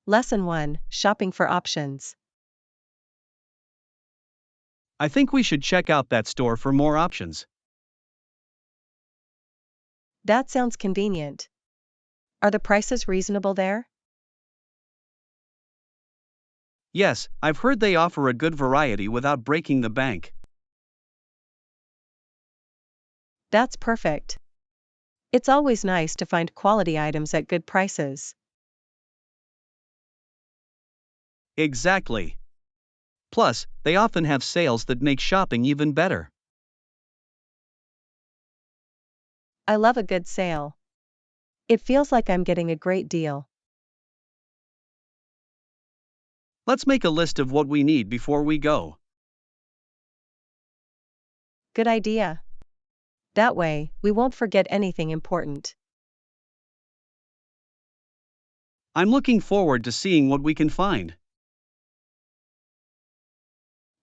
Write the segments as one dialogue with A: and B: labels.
A: Lesson 1: Shopping for options.
B: I think we should check out that store for more options.
A: That sounds convenient. Are the prices reasonable there?
B: Yes, I've heard they offer a good variety without breaking the bank.
A: That's perfect. It's always nice to find quality items at good prices.
B: Exactly. Plus, they often have sales that make shopping even better.
A: I love a good sale. It feels like I'm getting a great deal.
B: Let's make a list of what we need before we go.
A: Good idea. That way, we won't forget anything important.
B: I'm looking forward to seeing what we can find.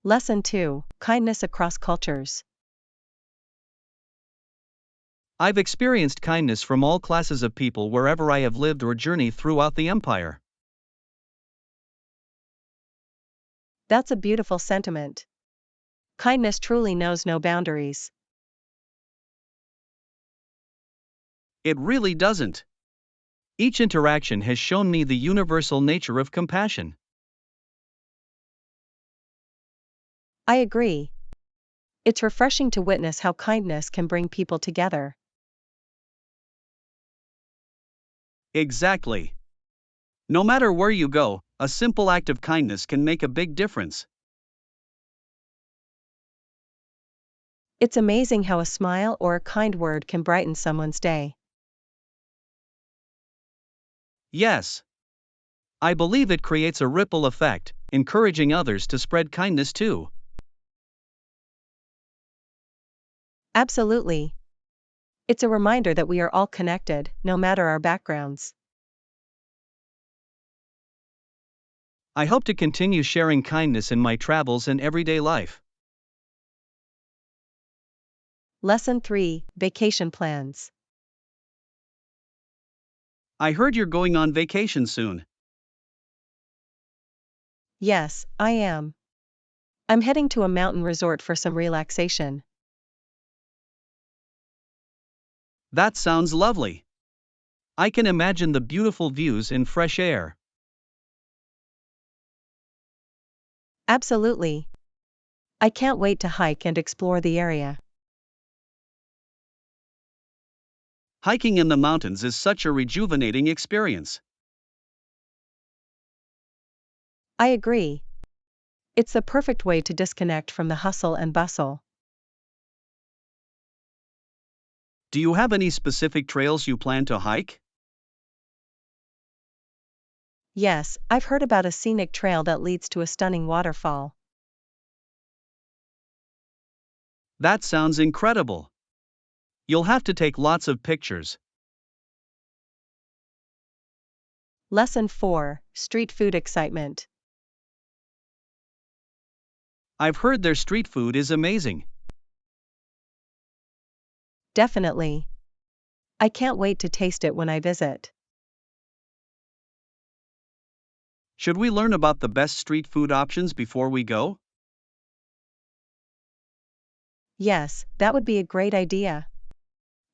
A: Lesson 2: Kindness across cultures.
B: I've experienced kindness from all classes of people wherever I have lived or journeyed throughout the empire.
A: That's a beautiful sentiment. Kindness truly knows no boundaries.
B: It really doesn't. Each interaction has shown me the universal nature of compassion.
A: I agree. It's refreshing to witness how kindness can bring people together.
B: Exactly. No matter where you go, a simple act of kindness can make a big difference.
A: It's amazing how a smile or a kind word can brighten someone's day.
B: Yes. I believe it creates a ripple effect, encouraging others to spread kindness too.
A: Absolutely. It's a reminder that we are all connected, no matter our backgrounds.
B: I hope to continue sharing kindness in my travels and everyday life.
A: Lesson 3: Vacation plans.
B: I heard you're going on vacation soon.
A: Yes, I am. I'm heading to a mountain resort for some relaxation.
B: That sounds lovely. I can imagine the beautiful views and fresh air.
A: Absolutely. I can't wait to hike and explore the area.
B: Hiking in the mountains is such a rejuvenating experience.
A: I agree. It's the perfect way to disconnect from the hustle and bustle.
B: Do you have any specific trails you plan to hike?
A: Yes, I've heard about a scenic trail that leads to a stunning waterfall.
B: That sounds incredible. You'll have to take lots of pictures.
A: Lesson 4: Street food excitement.
B: I've heard their street food is amazing.
A: Definitely. I can't wait to taste it when I visit.
B: Should we learn about the best street food options before we go?
A: Yes, that would be a great idea.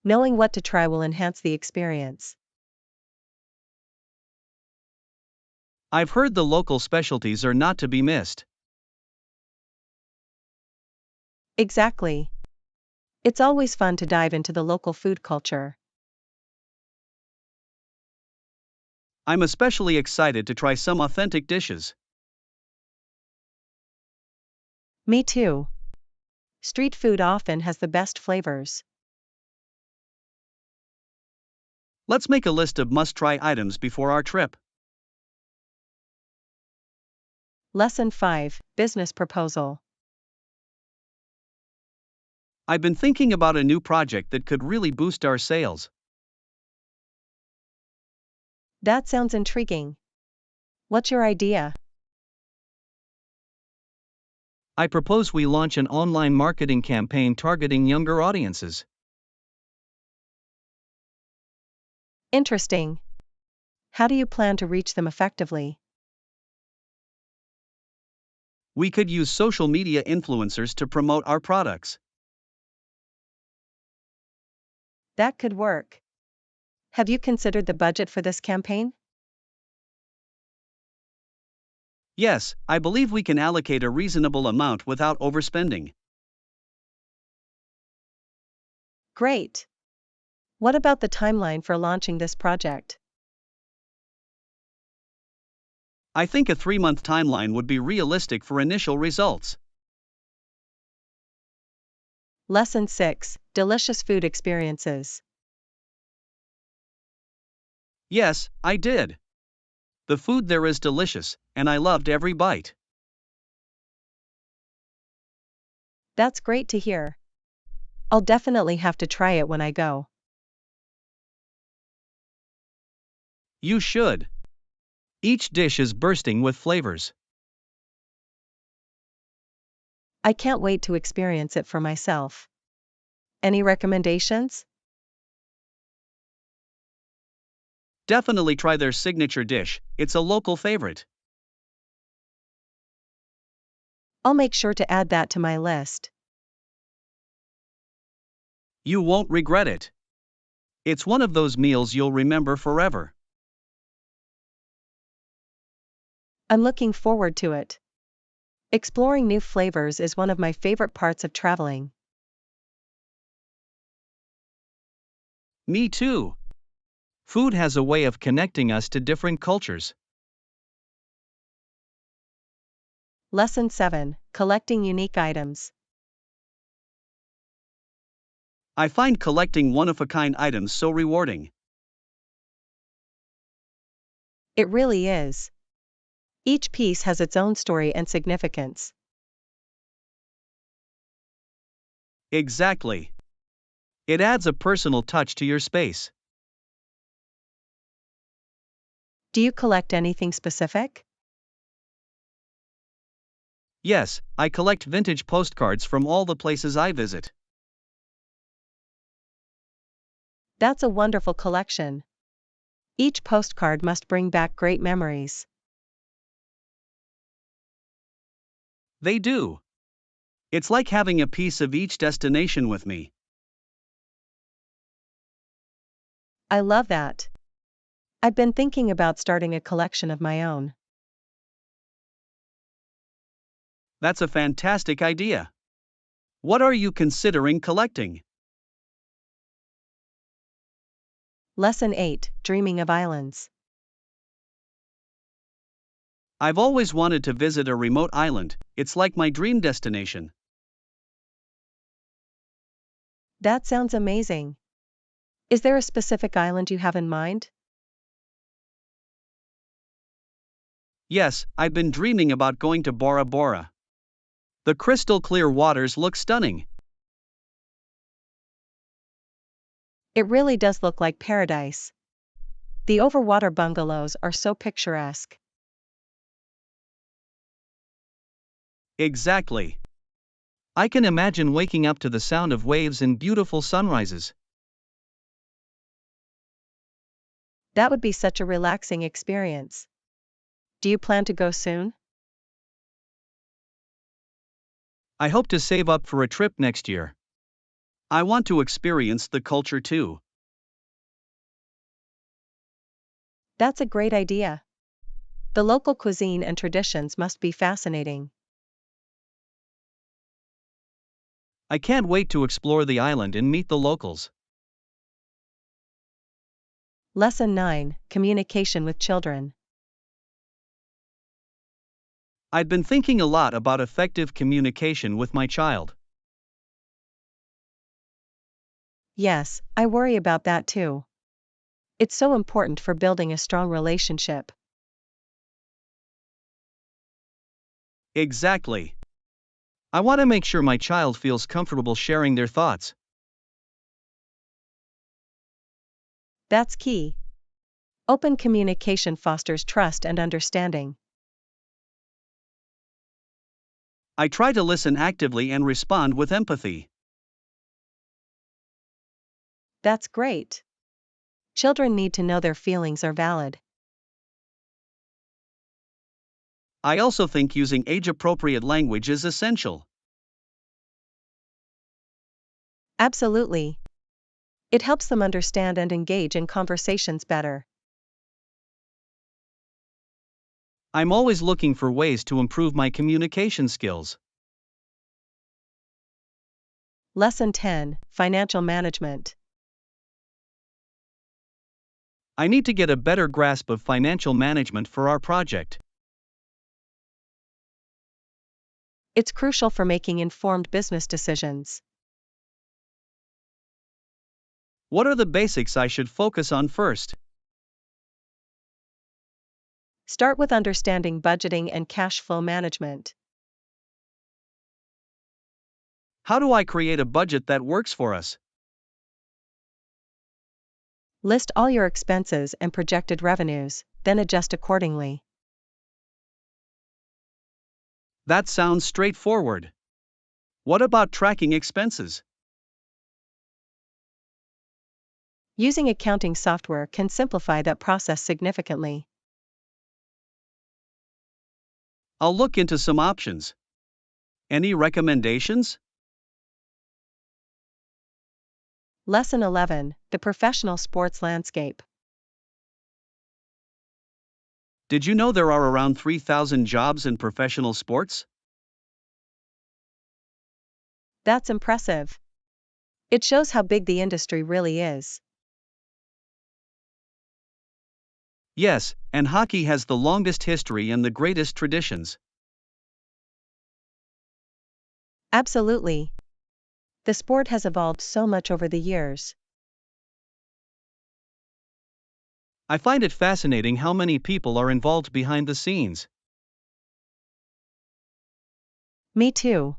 A: Knowing what to try will enhance the experience.
B: I've heard the local specialties are not to be missed.
A: Exactly. It's always fun to dive into the local food culture.
B: I'm especially excited to try some authentic dishes.
A: Me too. Street food often has the best flavors.
B: Let's make a list of must-try items before our trip.
A: Lesson 5: Business proposal.
B: I've been thinking about a new project that could really boost our sales.
A: That sounds intriguing. What's your idea?
B: I propose we launch an online marketing campaign targeting younger audiences.
A: Interesting. How do you plan to reach them effectively?
B: We could use social media influencers to promote our products.
A: That could work. Have you considered the budget for this campaign?
B: Yes, I believe we can allocate a reasonable amount without overspending.
A: Great. What about the timeline for launching this project?
B: I think a 3-month timeline would be realistic for initial results.
A: Lesson 6: Delicious food experiences.
B: Yes, I did. The food there is delicious, and I loved every bite.
A: That's great to hear. I'll definitely have to try it when I go.
B: You should. Each dish is bursting with flavors.
A: I can't wait to experience it for myself. Any recommendations?
B: Definitely try their signature dish, it's a local favorite.
A: I'll make sure to add that to my list.
B: You won't regret it. It's one of those meals you'll remember forever.
A: I'm looking forward to it. Exploring new flavors is one of my favorite parts of traveling.
B: Me too. Food has a way of connecting us to different cultures.
A: Lesson 7: Collecting unique items.
B: I find collecting one-of-a-kind items so rewarding.
A: It really is. Each piece has its own story and significance.
B: Exactly. It adds a personal touch to your space.
A: Do you collect anything specific?
B: Yes, I collect vintage postcards from all the places I visit.
A: That's a wonderful collection. Each postcard must bring back great memories.
B: They do. It's like having a piece of each destination with me.
A: I love that. I've been thinking about starting a collection of my own.
B: That's a fantastic idea. What are you considering collecting?
A: Lesson 8: Dreaming of islands.
B: I've always wanted to visit a remote island, it's like my dream destination.
A: That sounds amazing. Is there a specific island you have in mind?
B: Yes, I've been dreaming about going to Bora Bora. The crystal clear waters look stunning.
A: It really does look like paradise. The overwater bungalows are so picturesque.
B: Exactly. I can imagine waking up to the sound of waves and beautiful sunrises.
A: That would be such a relaxing experience. Do you plan to go soon?
B: I hope to save up for a trip next year. I want to experience the culture too.
A: That's a great idea. The local cuisine and traditions must be fascinating.
B: I can't wait to explore the island and meet the locals.
A: Lesson 9: Communication with children.
B: I'd been thinking a lot about effective communication with my child.
A: Yes, I worry about that too. It's so important for building a strong relationship.
B: Exactly. I want to make sure my child feels comfortable sharing their thoughts.
A: That's key. Open communication fosters trust and understanding.
B: I try to listen actively and respond with empathy.
A: That's great. Children need to know their feelings are valid.
B: I also think using age-appropriate language is essential.
A: Absolutely. It helps them understand and engage in conversations better.
B: I'm always looking for ways to improve my communication skills.
A: Lesson 10, Financial Management.
B: I need to get a better grasp of financial management for our project.
A: It's crucial for making informed business decisions.
B: What are the basics I should focus on first?
A: Start with understanding budgeting and cash flow management.
B: How do I create a budget that works for us?
A: List all your expenses and projected revenues, then adjust accordingly.
B: That sounds straightforward. What about tracking expenses?
A: Using accounting software can simplify that process significantly.
B: I'll look into some options. Any recommendations?
A: Lesson 11, The Professional Sports Landscape.
B: Did you know there are around 3,000 jobs in professional sports?
A: That's impressive. It shows how big the industry really is.
B: Yes, and hockey has the longest history and the greatest traditions.
A: Absolutely. The sport has evolved so much over the years.
B: I find it fascinating how many people are involved behind the scenes.
A: Me too.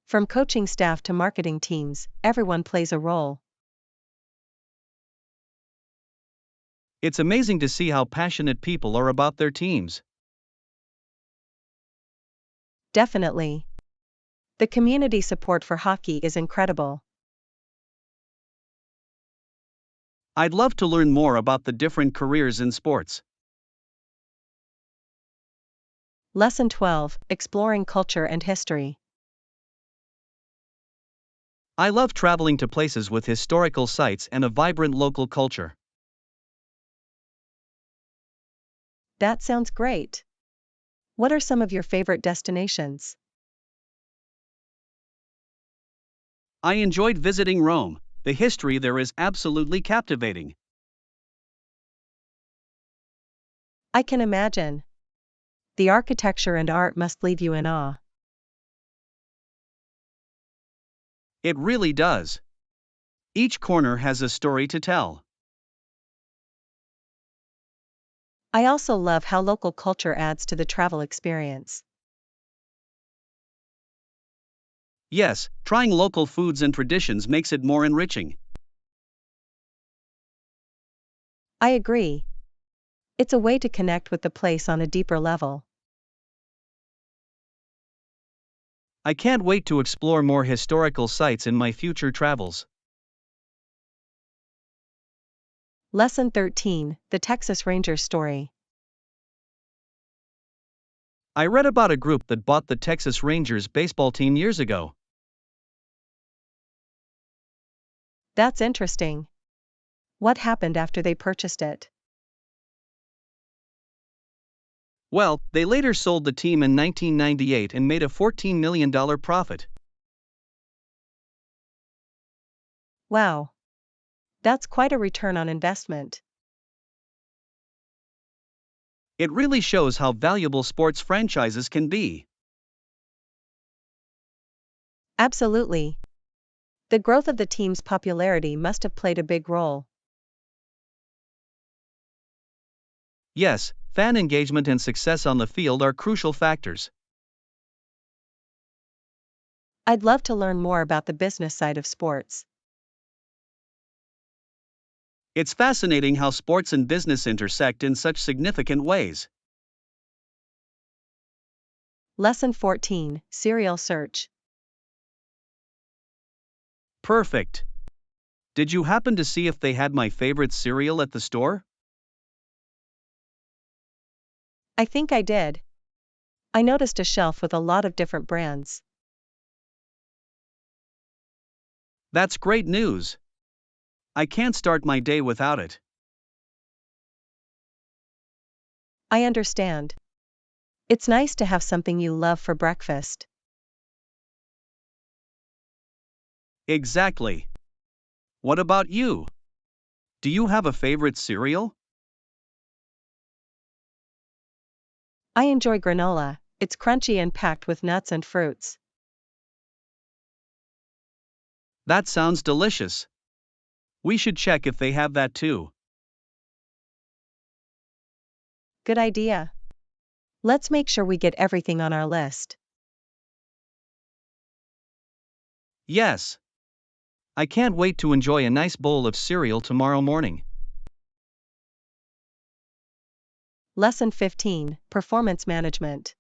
A: From coaching staff to marketing teams, everyone plays a role.
B: It's amazing to see how passionate people are about their teams.
A: Definitely. The community support for hockey is incredible.
B: I'd love to learn more about the different careers in sports.
A: Lesson 12, Exploring Culture and History.
B: I love traveling to places with historical sites and a vibrant local culture.
A: That sounds great. What are some of your favorite destinations?
B: I enjoyed visiting Rome. The history there is absolutely captivating.
A: I can imagine. The architecture and art must leave you in awe.
B: It really does. Each corner has a story to tell.
A: I also love how local culture adds to the travel experience.
B: Yes, trying local foods and traditions makes it more enriching.
A: I agree. It's a way to connect with the place on a deeper level.
B: I can't wait to explore more historical sites in my future travels.
A: Lesson 13, The Texas Rangers Story.
B: I read about a group that bought the Texas Rangers baseball team years ago.
A: That's interesting. What happened after they purchased it?
B: Well, they later sold the team in 1998 and made a $14 million profit.
A: Wow. That's quite a return on investment.
B: It really shows how valuable sports franchises can be.
A: Absolutely. The growth of the team's popularity must have played a big role.
B: Yes, fan engagement and success on the field are crucial factors.
A: I'd love to learn more about the business side of sports.
B: It's fascinating how sports and business intersect in such significant ways.
A: Lesson 14, Cereal Search.
B: Perfect. Did you happen to see if they had my favorite cereal at the store?
A: I think I did. I noticed a shelf with a lot of different brands.
B: That's great news. I can't start my day without it.
A: I understand. It's nice to have something you love for breakfast.
B: Exactly. What about you? Do you have a favorite cereal?
A: I enjoy granola, it's crunchy and packed with nuts and fruits.
B: That sounds delicious. We should check if they have that too.
A: Good idea. Let's make sure we get everything on our list.
B: Yes. I can't wait to enjoy a nice bowl of cereal tomorrow morning.
A: Lesson 15, Performance Management.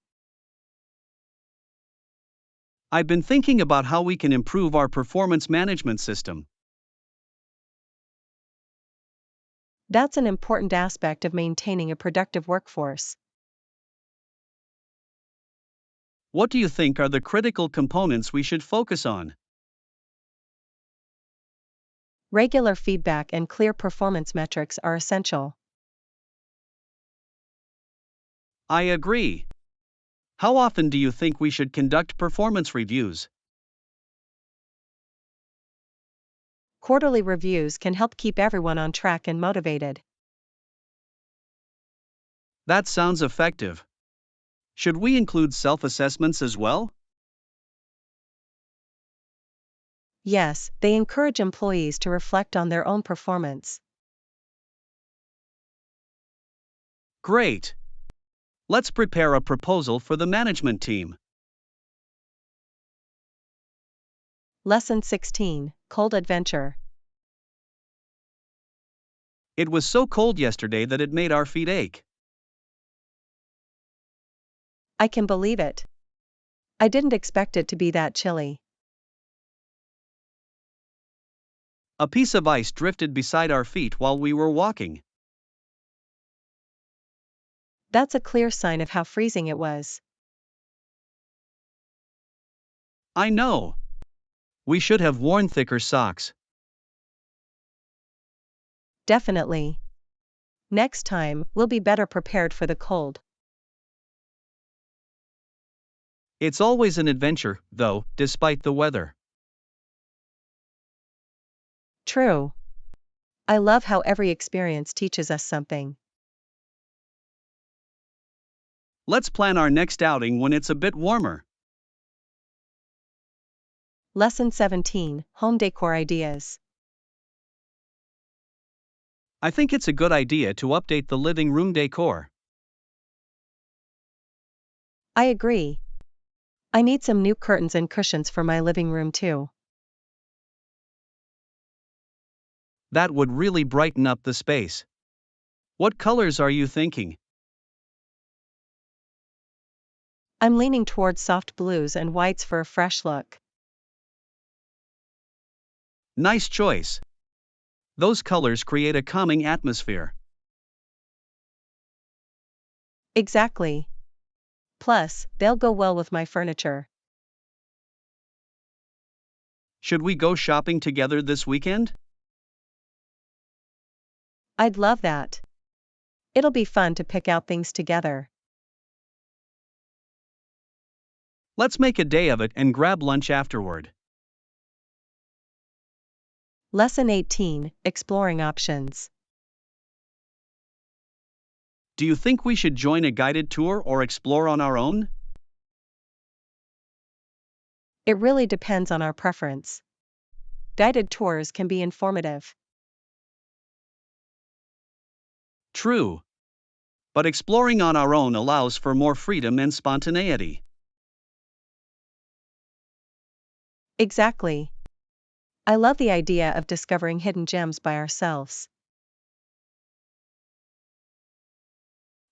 B: I've been thinking about how we can improve our performance management system.
A: That's an important aspect of maintaining a productive workforce.
B: What do you think are the critical components we should focus on?
A: Regular feedback and clear performance metrics are essential.
B: I agree. How often do you think we should conduct performance reviews?
A: Quarterly reviews can help keep everyone on track and motivated.
B: That sounds effective. Should we include self-assessments as well?
A: Yes, they encourage employees to reflect on their own performance.
B: Great. Let's prepare a proposal for the management team.
A: Lesson 16, Cold Adventure.
B: It was so cold yesterday that it made our feet ache.
A: I can believe it. I didn't expect it to be that chilly.
B: A piece of ice drifted beside our feet while we were walking.
A: That's a clear sign of how freezing it was.
B: I know. We should have worn thicker socks.
A: Definitely. Next time, we'll be better prepared for the cold.
B: It's always an adventure, though, despite the weather.
A: True. I love how every experience teaches us something.
B: Let's plan our next outing when it's a bit warmer.
A: Lesson 17, Home Decor Ideas.
B: I think it's a good idea to update the living room decor.
A: I agree. I need some new curtains and cushions for my living room too.
B: That would really brighten up the space. What colors are you thinking?
A: I'm leaning towards soft blues and whites for a fresh look.
B: Nice choice. Those colors create a calming atmosphere.
A: Exactly. Plus, they'll go well with my furniture.
B: Should we go shopping together this weekend?
A: I'd love that. It'll be fun to pick out things together.
B: Let's make a day of it and grab lunch afterward.
A: Lesson 18, Exploring Options.
B: Do you think we should join a guided tour or explore on our own?
A: It really depends on our preference. Guided tours can be informative.
B: True. But exploring on our own allows for more freedom and spontaneity.
A: Exactly. I love the idea of discovering hidden gems by ourselves.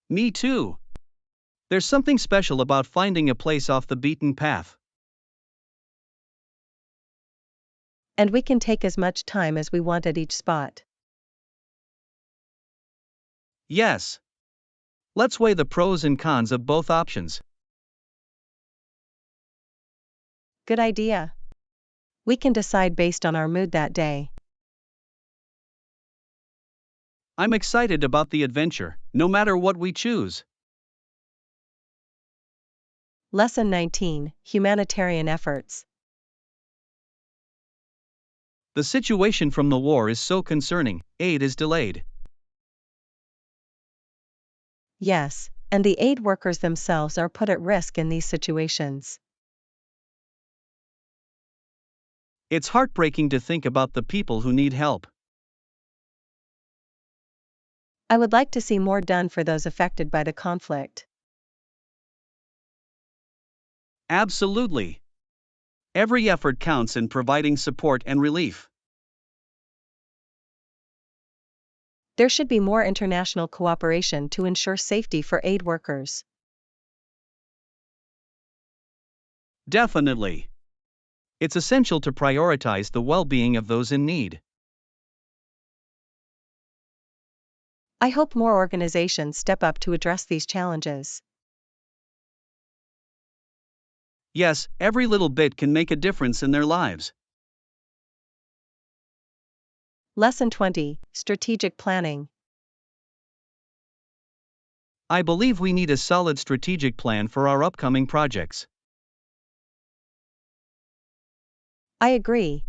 B: Me too. There's something special about finding a place off the beaten path.
A: And we can take as much time as we want at each spot.
B: Yes. Let's weigh the pros and cons of both options.
A: Good idea. We can decide based on our mood that day.
B: I'm excited about the adventure, no matter what we choose.
A: Lesson 19: Humanitarian efforts.
B: The situation from the war is so concerning, aid is delayed.
A: Yes, and the aid workers themselves are put at risk in these situations.
B: It's heartbreaking to think about the people who need help.
A: I would like to see more done for those affected by the conflict.
B: Absolutely. Every effort counts in providing support and relief.
A: There should be more international cooperation to ensure safety for aid workers.
B: Definitely. It's essential to prioritize the well-being of those in need.
A: I hope more organizations step up to address these challenges.
B: Yes, every little bit can make a difference in their lives.
A: Lesson 20: Strategic planning.
B: I believe we need a solid strategic plan for our upcoming projects.
A: I agree.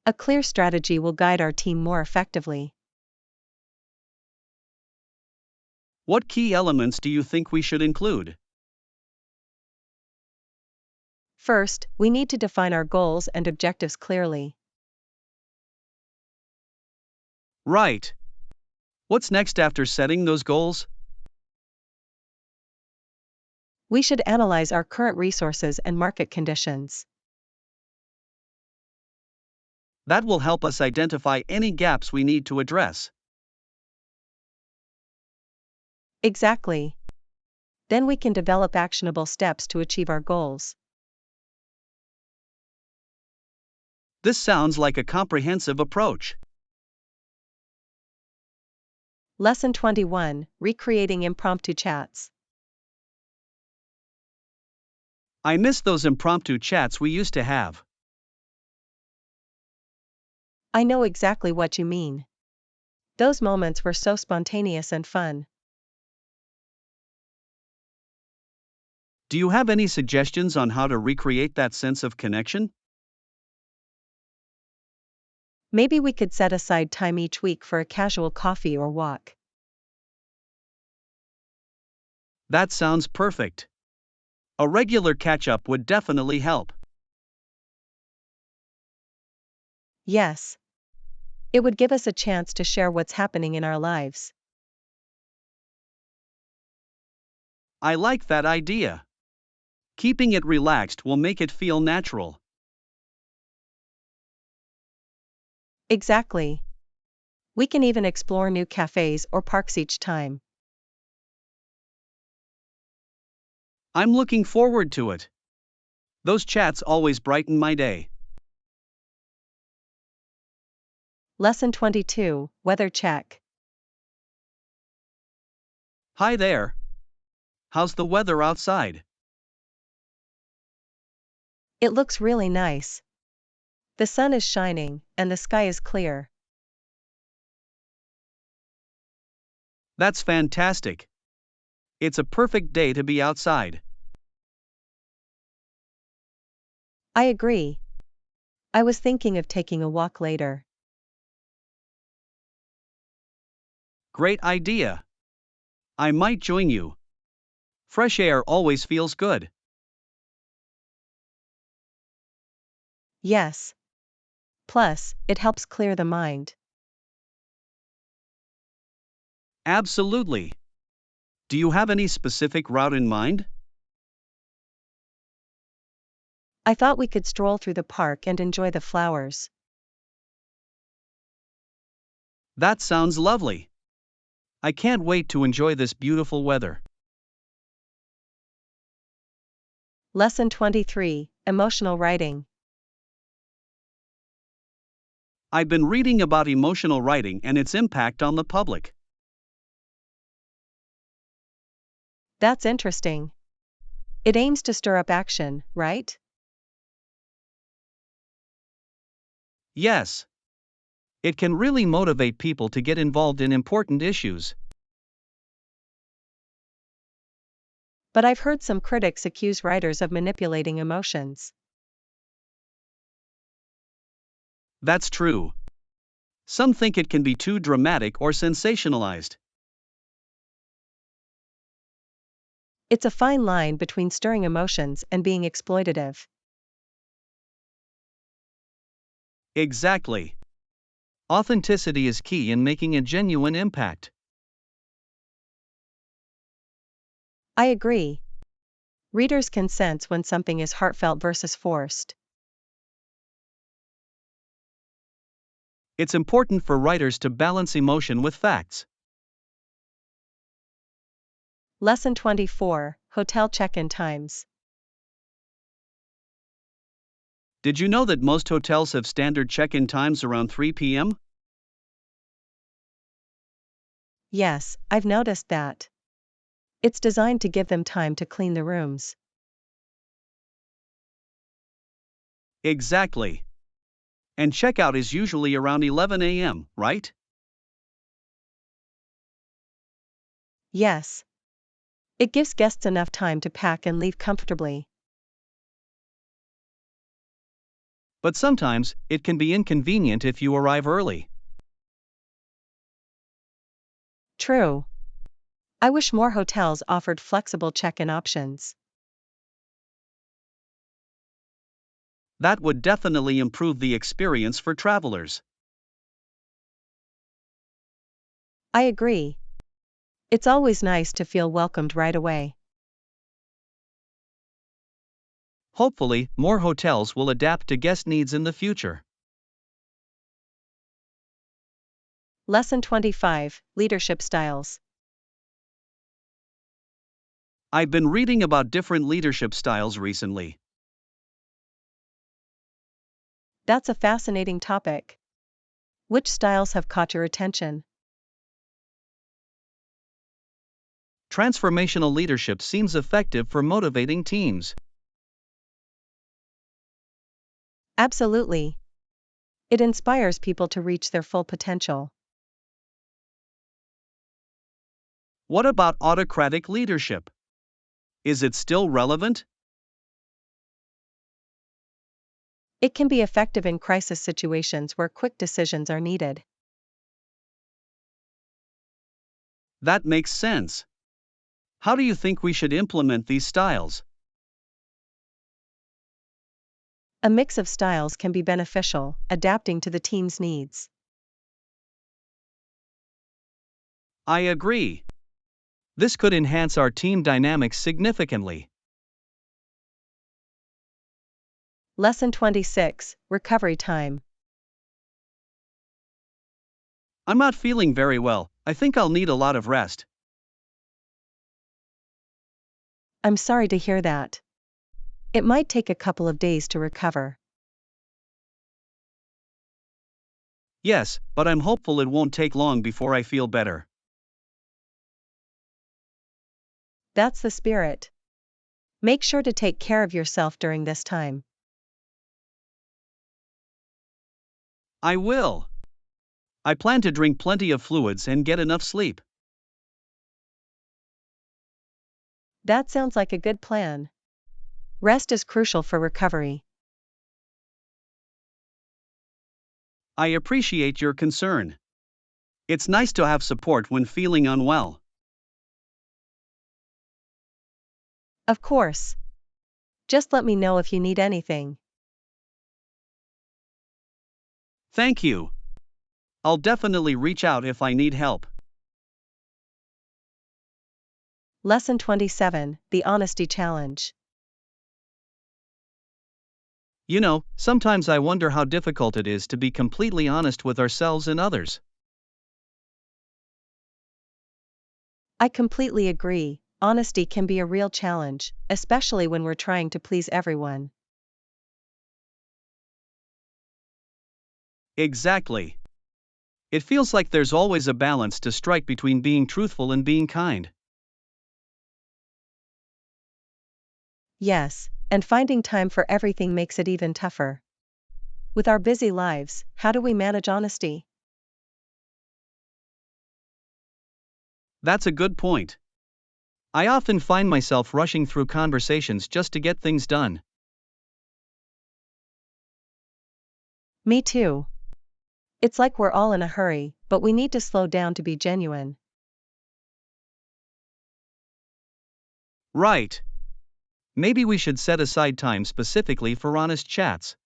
A: A clear strategy will guide our team more effectively.
B: What key elements do you think we should include?
A: First, we need to define our goals and objectives clearly.
B: Right. What's next after setting those goals?
A: We should analyze our current resources and market conditions.
B: That will help us identify any gaps we need to address.
A: Exactly. Then we can develop actionable steps to achieve our goals.
B: This sounds like a comprehensive approach.
A: Lesson 21: Recreating impromptu chats.
B: I miss those impromptu chats we used to have.
A: I know exactly what you mean. Those moments were so spontaneous and fun.
B: Do you have any suggestions on how to recreate that sense of connection?
A: Maybe we could set aside time each week for a casual coffee or walk.
B: That sounds perfect. A regular catch-up would definitely help.
A: Yes. It would give us a chance to share what's happening in our lives.
B: I like that idea. Keeping it relaxed will make it feel natural.
A: Exactly. We can even explore new cafes or parks each time.
B: I'm looking forward to it. Those chats always brighten my day.
A: Lesson 22: Weather check.
B: Hi there. How's the weather outside?
A: It looks really nice. The sun is shining, and the sky is clear.
B: That's fantastic. It's a perfect day to be outside.
A: I agree. I was thinking of taking a walk later.
B: Great idea. I might join you. Fresh air always feels good.
A: Yes. Plus, it helps clear the mind.
B: Absolutely. Do you have any specific route in mind?
A: I thought we could stroll through the park and enjoy the flowers.
B: That sounds lovely. I can't wait to enjoy this beautiful weather.
A: Lesson 23: Emotional writing.
B: I've been reading about emotional writing and its impact on the public.
A: That's interesting. It aims to stir up action, right?
B: Yes, it can really motivate people to get involved in important issues.
A: But I've heard some critics accuse writers of manipulating emotions.
B: That's true. Some think it can be too dramatic or sensationalized.
A: It's a fine line between stirring emotions and being exploitative.
B: Exactly. Authenticity is key in making a genuine impact.
A: I agree. Readers can sense when something is heartfelt versus forced.
B: It's important for writers to balance emotion with facts.
A: Lesson 24: Hotel check-in times.
B: Did you know that most hotels have standard check-in times around 3 p.m.?
A: Yes, I've noticed that. It's designed to give them time to clean the rooms.
B: Exactly. And checkout is usually around 11 a.m., right?
A: Yes. It gives guests enough time to pack and leave comfortably.
B: But sometimes, it can be inconvenient if you arrive early.
A: True. I wish more hotels offered flexible check-in options.
B: That would definitely improve the experience for travelers.
A: I agree. It's always nice to feel welcomed right away.
B: Hopefully, more hotels will adapt to guest needs in the future.
A: Lesson 25: Leadership styles.
B: I've been reading about different leadership styles recently.
A: That's a fascinating topic. Which styles have caught your attention?
B: Transformational leadership seems effective for motivating teams.
A: Absolutely. It inspires people to reach their full potential.
B: What about autocratic leadership? Is it still relevant?
A: It can be effective in crisis situations where quick decisions are needed.
B: That makes sense. How do you think we should implement these styles?
A: A mix of styles can be beneficial, adapting to the team's needs.
B: I agree. This could enhance our team dynamics significantly.
A: Lesson 26: Recovery time.
B: I'm not feeling very well. I think I'll need a lot of rest.
A: I'm sorry to hear that. It might take a couple of days to recover.
B: Yes, but I'm hopeful it won't take long before I feel better.
A: That's the spirit. Make sure to take care of yourself during this time.
B: I will. I plan to drink plenty of fluids and get enough sleep.
A: That sounds like a good plan. Rest is crucial for recovery.
B: I appreciate your concern. It's nice to have support when feeling unwell.
A: Of course. Just let me know if you need anything.
B: Thank you. I'll definitely reach out if I need help.
A: Lesson 27: The Honesty Challenge.
B: You know, sometimes I wonder how difficult it is to be completely honest with ourselves and others.
A: I completely agree. Honesty can be a real challenge, especially when we're trying to please everyone.
B: Exactly. It feels like there's always a balance to strike between being truthful and being kind.
A: Yes, and finding time for everything makes it even tougher. With our busy lives, how do we manage honesty?
B: That's a good point. I often find myself rushing through conversations just to get things done.
A: Me too. It's like we're all in a hurry, but we need to slow down to be genuine.
B: Right. Maybe we should set aside time specifically for honest chats.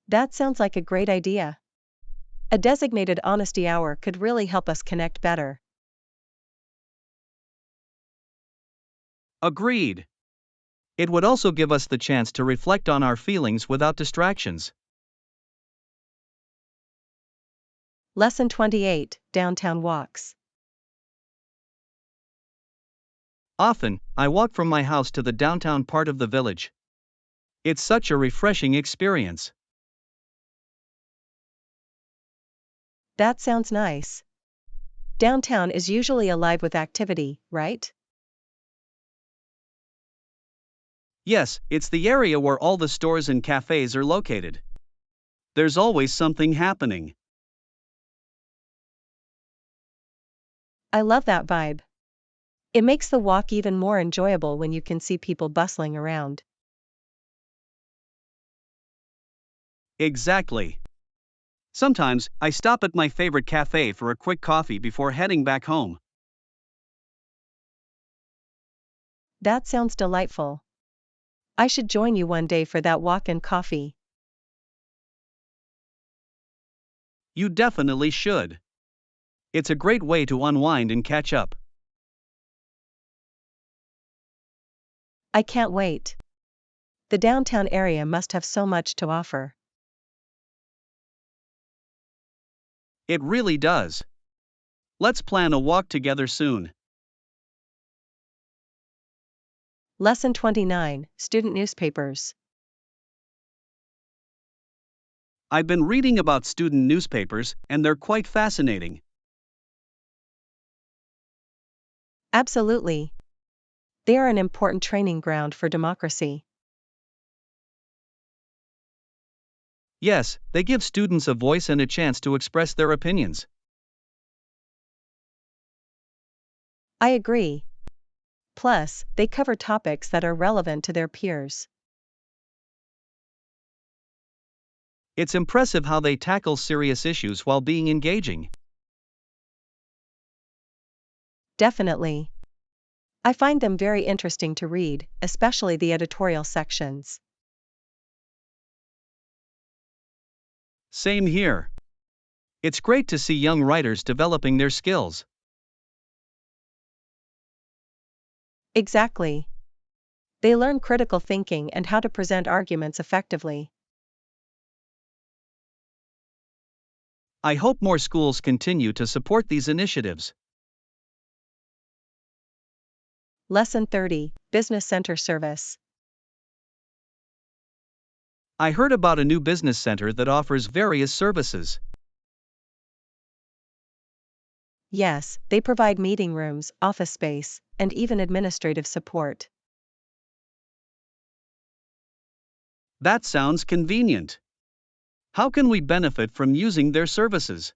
A: That sounds like a great idea. A designated honesty hour could really help us connect better.
B: Agreed. It would also give us the chance to reflect on our feelings without distractions.
A: Lesson 28, Downtown Walks.
B: Often, I walk from my house to the downtown part of the village. It's such a refreshing experience.
A: That sounds nice. Downtown is usually alive with activity, right?
B: Yes, it's the area where all the stores and cafes are located. There's always something happening.
A: I love that vibe. It makes the walk even more enjoyable when you can see people bustling around.
B: Exactly. Sometimes, I stop at my favorite cafe for a quick coffee before heading back home.
A: That sounds delightful. I should join you one day for that walk and coffee.
B: You definitely should. It's a great way to unwind and catch up.
A: I can't wait. The downtown area must have so much to offer.
B: It really does. Let's plan a walk together soon.
A: Lesson 29, Student Newspapers.
B: I've been reading about student newspapers, and they're quite fascinating.
A: Absolutely. They are an important training ground for democracy.
B: Yes, they give students a voice and a chance to express their opinions.
A: I agree. Plus, they cover topics that are relevant to their peers.
B: It's impressive how they tackle serious issues while being engaging.
A: Definitely. I find them very interesting to read, especially the editorial sections.
B: Same here. It's great to see young writers developing their skills.
A: Exactly. They learn critical thinking and how to present arguments effectively.
B: I hope more schools continue to support these initiatives.
A: Lesson 30, Business Center Service.
B: I heard about a new business center that offers various services.
A: Yes, they provide meeting rooms, office space, and even administrative support.
B: That sounds convenient. How can we benefit from using their services?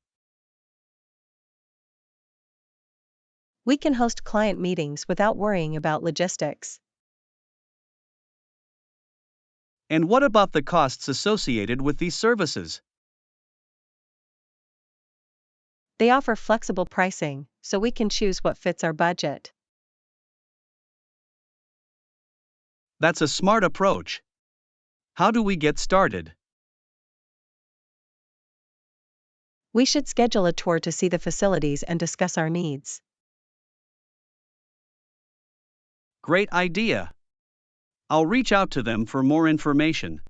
A: We can host client meetings without worrying about logistics.
B: And what about the costs associated with these services?
A: They offer flexible pricing, so we can choose what fits our budget.
B: That's a smart approach. How do we get started?
A: We should schedule a tour to see the facilities and discuss our needs.
B: Great idea. I'll reach out to them for more information.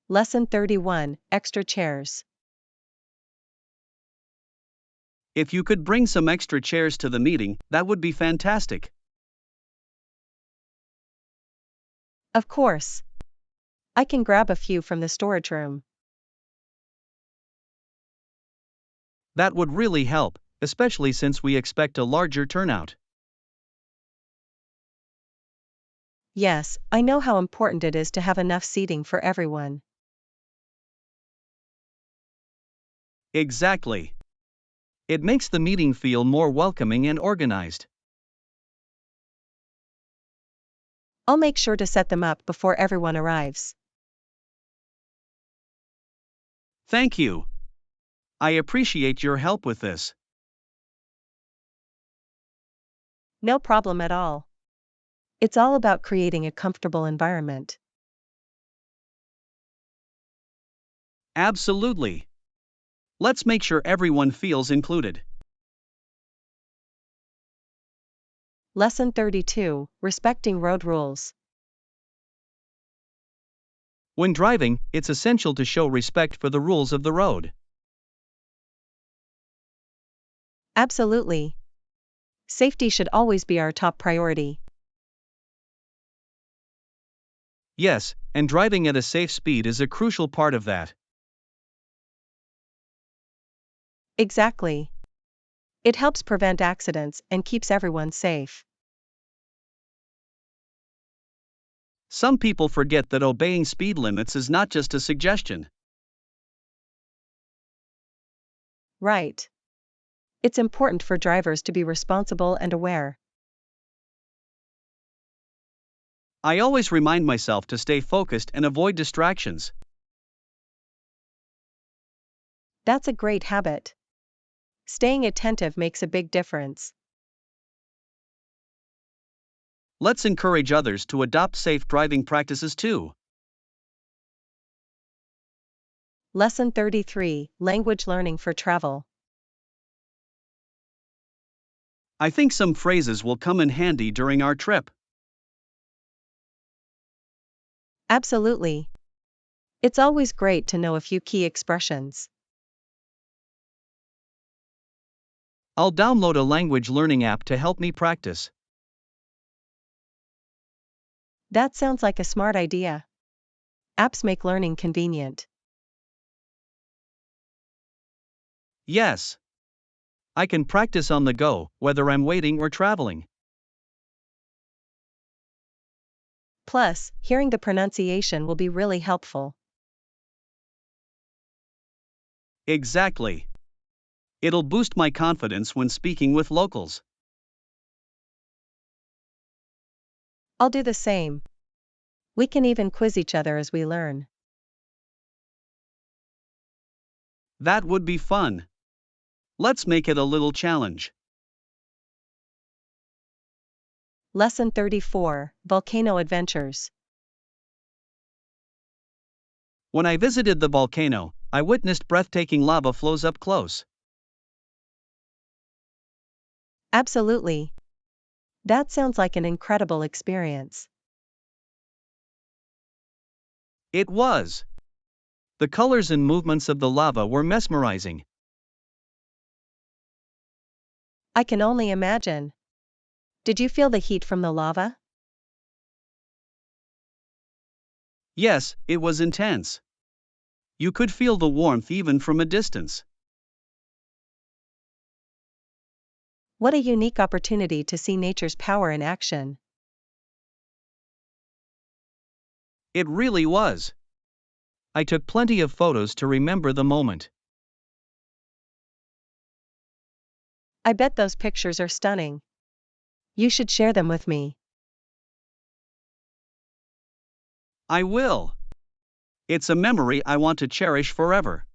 A: Lesson 31, Extra Chairs.
B: If you could bring some extra chairs to the meeting, that would be fantastic.
A: Of course. I can grab a few from the storage room.
B: That would really help, especially since we expect a larger turnout.
A: Yes, I know how important it is to have enough seating for everyone.
B: Exactly. It makes the meeting feel more welcoming and organized.
A: I'll make sure to set them up before everyone arrives.
B: Thank you. I appreciate your help with this.
A: No problem at all. It's all about creating a comfortable environment.
B: Absolutely. Let's make sure everyone feels included.
A: Lesson 32: Respecting road rules.
B: When driving, it's essential to show respect for the rules of the road.
A: Absolutely. Safety should always be our top priority.
B: Yes, and driving at a safe speed is a crucial part of that.
A: Exactly. It helps prevent accidents and keeps everyone safe.
B: Some people forget that obeying speed limits is not just a suggestion.
A: Right. It's important for drivers to be responsible and aware.
B: I always remind myself to stay focused and avoid distractions.
A: That's a great habit. Staying attentive makes a big difference.
B: Let's encourage others to adopt safe driving practices too.
A: Lesson 33: Language learning for travel.
B: I think some phrases will come in handy during our trip.
A: Absolutely. It's always great to know a few key expressions.
B: I'll download a language learning app to help me practice.
A: That sounds like a smart idea. Apps make learning convenient.
B: Yes. I can practice on the go, whether I'm waiting or traveling.
A: Plus, hearing the pronunciation will be really helpful.
B: Exactly. It'll boost my confidence when speaking with locals.
A: I'll do the same. We can even quiz each other as we learn.
B: That would be fun. Let's make it a little challenge.
A: Lesson 34: Volcano adventures.
B: When I visited the volcano, I witnessed breathtaking lava flows up close.
A: Absolutely. That sounds like an incredible experience.
B: It was. The colors and movements of the lava were mesmerizing.
A: I can only imagine. Did you feel the heat from the lava?
B: Yes, it was intense. You could feel the warmth even from a distance.
A: What a unique opportunity to see nature's power in action.
B: It really was. I took plenty of photos to remember the moment.
A: I bet those pictures are stunning. You should share them with me.
B: I will. It's a memory I want to cherish forever.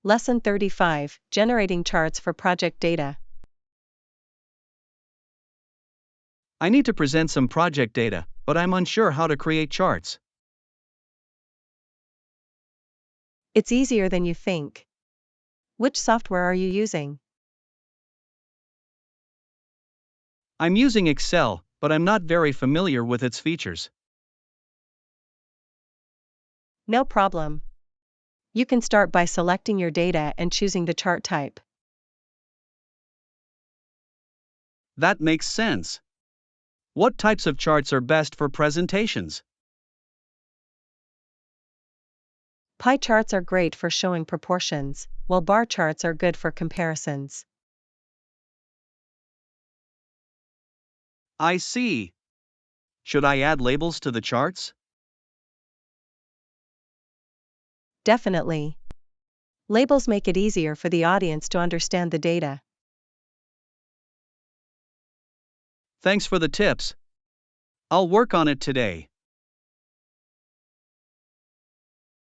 A: Lesson 35: Generating charts for project data.
B: I need to present some project data, but I'm unsure how to create charts.
A: It's easier than you think. Which software are you using?
B: I'm using Excel, but I'm not very familiar with its features.
A: No problem. You can start by selecting your data and choosing the chart type.
B: That makes sense. What types of charts are best for presentations?
A: Pie charts are great for showing proportions, while bar charts are good for comparisons.
B: I see. Should I add labels to the charts?
A: Definitely. Labels make it easier for the audience to understand the data.
B: Thanks for the tips. I'll work on it today.